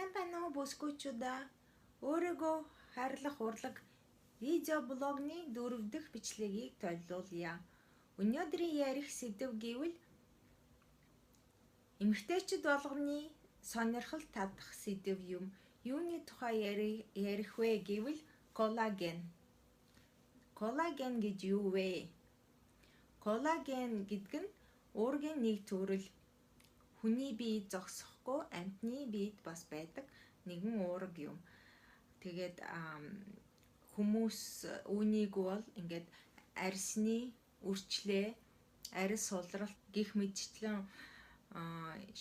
Сайн байна уу бүсгүйчүүдээ. Өөрийгөө хайрлах урлаг видео блогны 4 дахь бичлэгийг төлөвлүүлье. Өнөөдрийн ярих сэдэв гэвэл эмэгтэйчүүд болгоны сонирхол татах сэдэв юм. Юуны тухай ярих вэ гэвэл коллаген. Коллаген гэж юу вэ? Коллаген гэдэг нь уургийн нэг төрөл. Хүний биед зогсохгүй амьтны биед бас байдаг нэгэн уураг юм. Тэгээд хүмүүс үүнийг бол ингээд арьсны үрчлээ, арьс сулралт гих мэдчлэн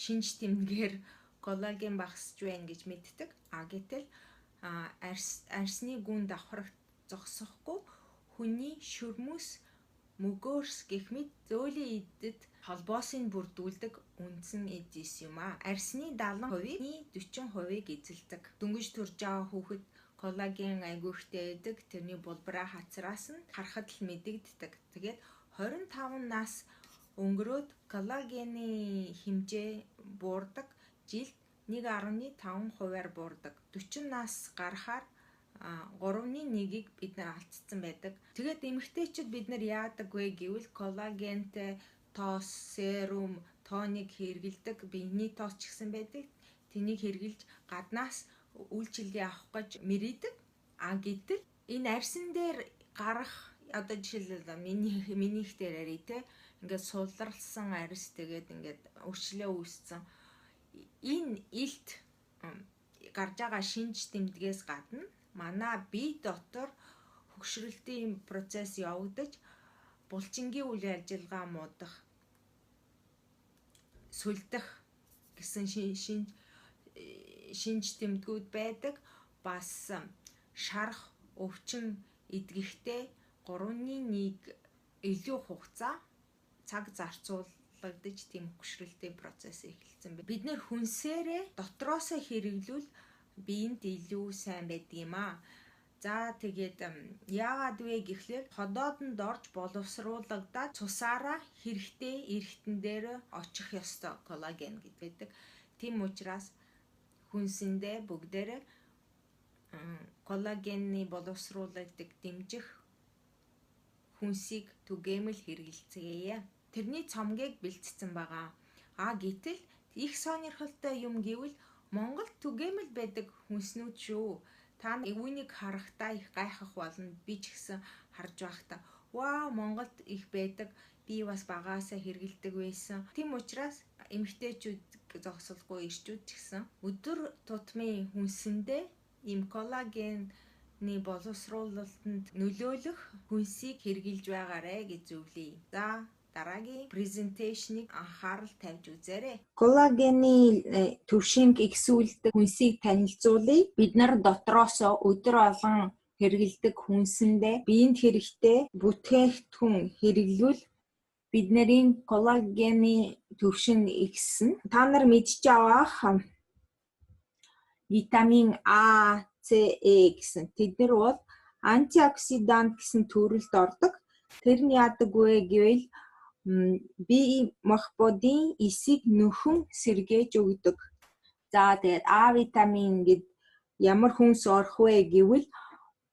шинж тэмдгээр коллаген багасж байна гэж мэддэг. Гэтэл арьсны гүн давхрагт зогсохгүй хүний шөрмөс мөгөөрс гэх мэт зөөлөн идэд холбоосыг бүрдүүлдэг үндсэн эдис юм а. Арьсны 70%-ийн 40%-ыг эзэлдэг. Дөнгөж төрж байгаа хүүхэд коллаген айгүй ихтэй байдаг. Тэрний булбараа хацраас нь харахад л мэдэгддэг. Тэгээд 25 нас өнгөрөөд коллагены хэмжээ буурдаг. Жилд 1.5%-аар буурдаг. 40 нас гарахаар 3.1-ийг бид нар алдсан байдаг. Тэгээд эмэгтэйчүүд бид нар яадаг вэ гэвэл коллагентэй тоос, серум, тоник хэрэгэлдэг. Биений тоос ч гэсэн байдаг. Тэнийг хэрэгэлж гаднаас үйлчилгээ авах гэж мэрийдэг. Гэтэл энэ арьсан дээр гарах одоо жишээлбэл минийх дээр арий те ингээд сулралсан арьс тэгээд ингээд өрчлөө үүссэн. Энэ илт гарч байгаа шинж тэмдгээс гадна манай бие дотор хөгшрөлтийн процесс явагдаж булчингийн үйл ажиллагаа муудах, сүлдэх гэсэн шинж тэмдгүүд байдаг. Бас шарах, өвчин эдгэхтэй 3.1 илүү хугацаа цаг зарцуулагдаж тийм хөгшрөлтийн процесс эхэлсэн байна. Бид нэр хүнсээрээ дотроосоо хэрэглүүл биеинд илүү сайн байдаг юм а. За тэгээд яагаад вэ гэхлээр ходоодонд орж боловсруулагдаад цусаараа хэрэгтэй эргэтэн дээр очих ёстой коллаген гэдэг. Тийм учраас хүнсэндээ бүгдээрээ коллагенны боловсруулагддаг дэмжих хүнсийг түгээмэл хэрэгэлцгээе. Тэрний цомгийг бэлтцсэн байгаа. Гэтэл их сонирхолтой юм гэвэл Монголд түгээмэл байдаг хүнснүүд шүү. Та үүнийг харахтаа их гайхах болно. Би ч гэсэн харж байхдаа вау, Монголд их байдаг. Би бас багаасаа хэрэгэлдэг байсан. Тийм учраас эмэгтэйчүүд зогсолгүй ирчүүд ч гэсэн өдөр тутмын хүнсэндээ им коллагенны боловсруулалтанд нөлөөлөх хүнсийг хэрэгжилж байгаарэ гэж зөвлөе. За дараагийн презентацийг анхаарал тавьж үзээрэй. Коллагены төвшинг ихсүүлдэг хүнсийг танилцуулъя. Бид нар дотроосоо өдөр болгон хэрэгэлдэг хүнсэндээ биеинд хэрэгтэй бүтээгдэхүүн хэрэглүүл бидний коллагены төвшин ихснэ. Та нар мэдж авах витамин А, С, Э гэсэн тэднэр бол антиоксидант гэсэн төрөлд ордог. Тэр нь яадаг вэ гэвэл бие махбодын эсийг нөхөн сэргээж өгдөг. За тэгээд А витамин гэд ямар хүнс орох вэ гэвэл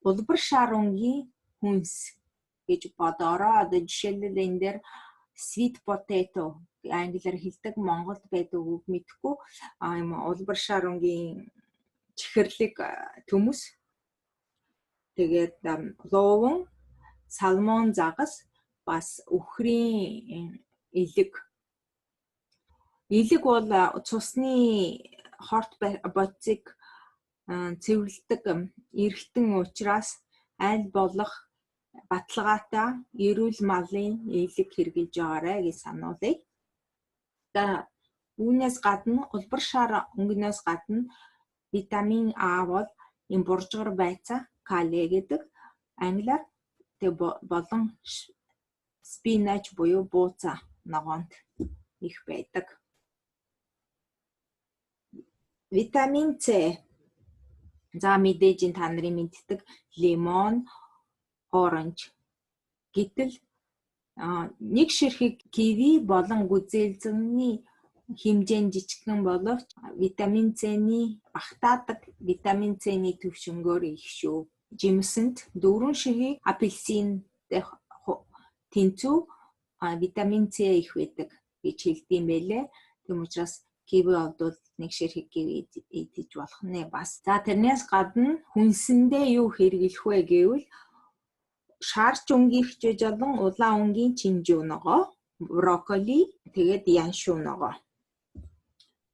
улбар шар өнгийн хүнс гэж бодоорой. Одоо жишээлбэл энэ дээр sweet potato англиар хэлдэг, Монголд байдаг үг мэдхгүй юм улбар шар өнгийн чихэрлэг төмөс. Тэгээд лууван, салмон загас, бас үхрийн элэг. Элэг бол цусны хорт бодисыг цэвэрлэдэг эргэтэн учраас аль болох баталгаатай эрүүл малын элэг хэрэгжилж байгаарэ гэж сануулъя. Үүнээс гадна улбар шар өнгөнөөс гадна витамин А бол им буржгар байцаа калий гэдэг англиар болон спинач буюу бууцаа ногоонд их байдаг. Витамин С. За мэдээж та нарын мэддэг лимон, оранж. Гэтэл нэг ширхэг киви болон гүзээлзэний хэмжээнд жижигхэн боловч витамин C-ний багтаадаг витамин C-ний төвшнгөөр их шүү. Жимсэнд дөрвөн ширхэг апельсинтэй тэнцүү витамин C их байдаг гэж хэлдэм байлээ. Тэм учраас киви олдвол нэг ширхэг киви идэж болох нэ бас. За тэрнээс гадна хүнсэндээ юу хэрэглэх вэ гэвэл шаарч өнгөрч болон улаан өнгийн чинжүү ногоо, брокколи, тэгээд яншуу ногоо.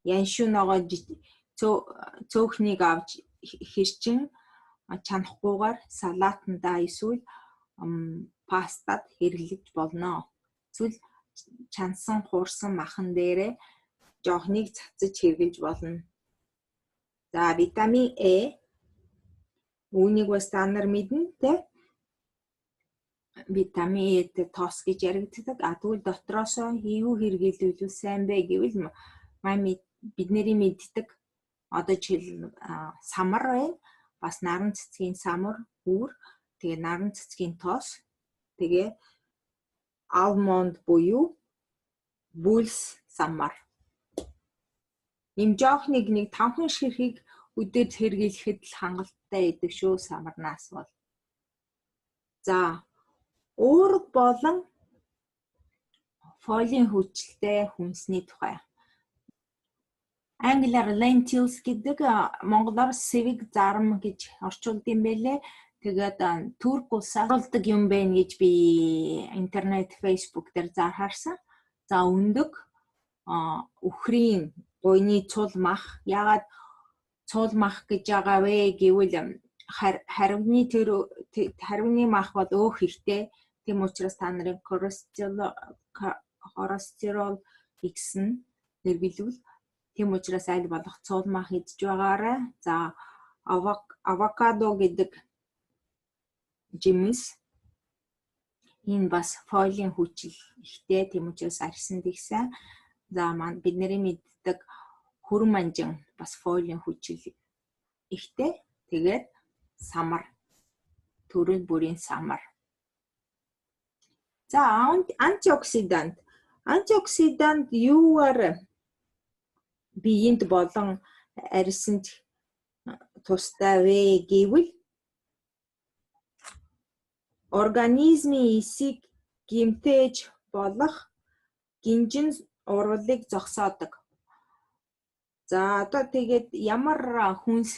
Яншуу ногоо цөөхнийг авч хэрчин чанахгүйгээр салаатандаа эсвэл пастад хэрэглэж болно. Эсвэл чансан хуурсан махан дээрээ жоохныг цацаж хэрэглэж болно. За витамин Э үүнийг бас та нар мэднэ тэ? Витамин Э-тэй тоос гэж яригддаг. Тэгвэл дотроосоо юу хэрэглэвэл сайн бэ гэвэл бидний мэддэг одоо жишээл самар байна. Бас наран цэцгийн самар, үүр, тэгээ наран цэцгийн тоос, тэгээ алмонд буюу бүлс самар. Ийм жоохныг нэг 5 ширхэг өдөрт хэрэглэхэд л хангалттай байдаг шүү самарнаас бол. За уурга болон фолийн хүчтэй хүнсний тухай. Англиар lentils гэдэг, монголоор сэвэг зарам гэж орчуулд юм байлээ. Тэгээд турк улсаас оролдог юм байна гэж би интернет, фейсбુક дээр харсан. За өндөг үхрийн буйны цул мах. Ягаад цул мах гэж байгаа вэ гэвэл харвины мах бол өөх хэрэгтэй. Тийм учраас та нарын холестерол ихсэн нэрвэлвэл тийм учраас аль болох цул мах идж байгаарай. За авокадо гэдэг жимс энэ бас фолийн хүч ихтэй. Тийм учраас арьсанд их сайн. За бидний мэддэг хүрэн манжин бас фолийн хүч ихтэй. Тэгээд самар, төрөл бүрийн самар. За антиоксидант. Антиоксидант юугаар биеинд болон арьсанд тустай вэ гэвэл организмын эсийг гэмтээж болох гинжин урвалыг зогсоодог. За одоо тэгээд ямар хүнс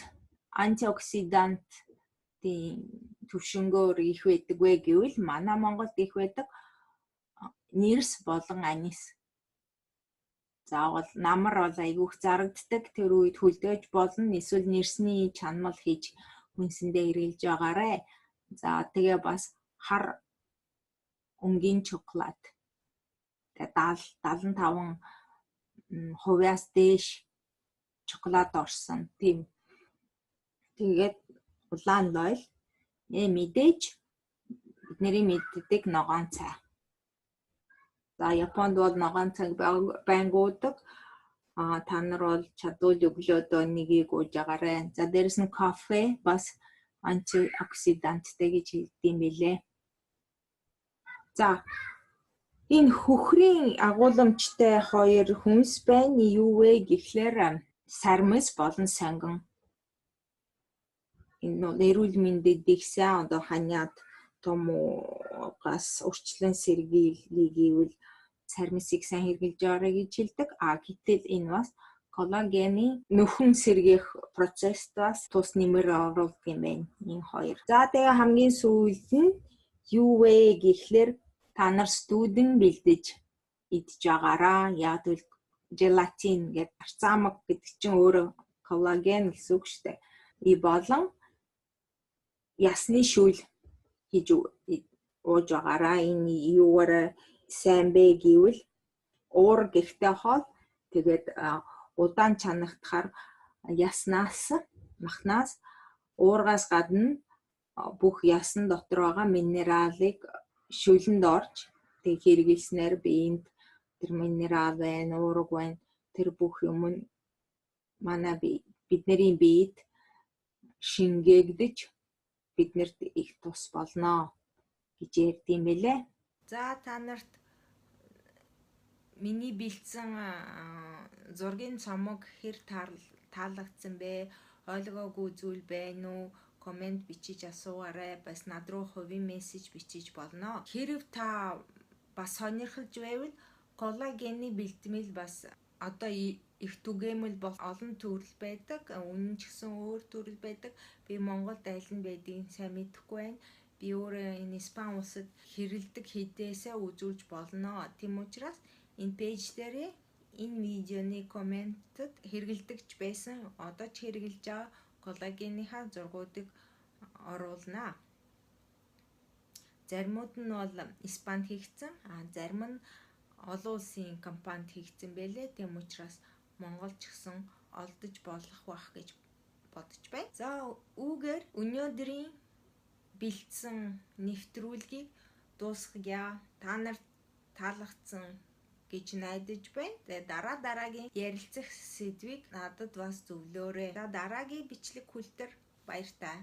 антиоксидантын төвшнгөөр их байдаг вэ гэвэл манай Монголд их байдаг нэрс болон анис. Заавал намар бол айгүйх зарагддаг. Тэр үед хөлдөөж болно. Эсвэл нэрсний чанмал хийж хүнсэндээ хэрэглэж байгаарэ. За тэгээ бас хар өнгийн шоколад. Тэгээ 75%-аас дээш шоколад орсон. Тийм. Тэгээд улаан лойл мэдээж бидний мэддэг ногоон цай. За Японд бол ногоон цайг байнгуудаг. Та нар бол чадвал өглөөдөө нэгийг ууж агаарай. За дээрэс нь кофе бас антиоксиданттай гэж хэлдэм билээ. За энэ хөхрийн агуулмжтай хоёр хүнс байна. Юу вэ гэхлээр сармис болон сонгон. Энэ эрүүл мэндэд их сайн одоо ханиад том угаас урчлан сэргийлээ гэвэл сармисыг сайн хэрэглэж байгаарай гэж хэлдэг. Гэтэл энэ бас коллагены нөхөн сэргийх процесстаас тус нэмэр оруулдаг юм байна. Энэ хоёр. За тэгээ хамгийн сүүлд нь юу вэ гэхлээр та нар студен бэлдэж идж байгаараа. Яг л желатин гэдэг арцаамаг гэдэг чинь өөрөө коллаген гэсэн үг шүү дээ. И болон ясны шүүл хийж ууж байгаараа. Энэ юугаар сайн бэ гэвэл уур гихтэй хоол тэгээд удаан чанагдахаар яснаас махнаас уургаас гадна бүх ясан дотор байгаа минералыг шүлэнд орж тэг хэрэглэснээр биеинд тэр минерал байна, уурга байна. Тэр бүх юм нь манай бидний биед шингээгдэж биднэрт их тус болно гэж ярьдсан байлээ. За та нарт миний бэлдсэн зургийн цомог хэр таалагдсан бэ? Ойлгоогүй зүйл байна уу? Комент бичиж асуугаарай. Бас над руу хувийн мессеж бичиж болно. Хэрв та бас сонирхолж байвал коллагены бэлтгэл бас одоо их түгээмэл бол олон төрөл байдаг. Үнэн ч гэсэн өөр төрөл байдаг. Би Монголд аль нь байдгийг сайн мэдэхгүй байна. Би өөрөө энэ Испани улсад хэрэлдэг хэдээсээ үзүүлж болно. Тийм учраас энэ пэйж дээр энэ видеоны комментэд хэрэгэлдэгч байсан одоо ч хэрэгжилж байгаа коллагеныхаа зургуудыг оруулнаа. Заримуд нь бол Испанд хийгдсэн, зарим нь олон улсын компанид хийгдсэн байлээ. Тийм учраас Монголд ч гэсэн олдож болох байх гэж бодож байна. За үүгээр өнөөдрийн бэлдсэн нэвтрүүлгийг дуусгая. Та нарт таалагдсан гэж найдаж байна. Тэгээ дараагийн ярилцах сэдвийг надад бас зөвлөөрэй. За дараагийн бичлэг хүлтэр баяртай.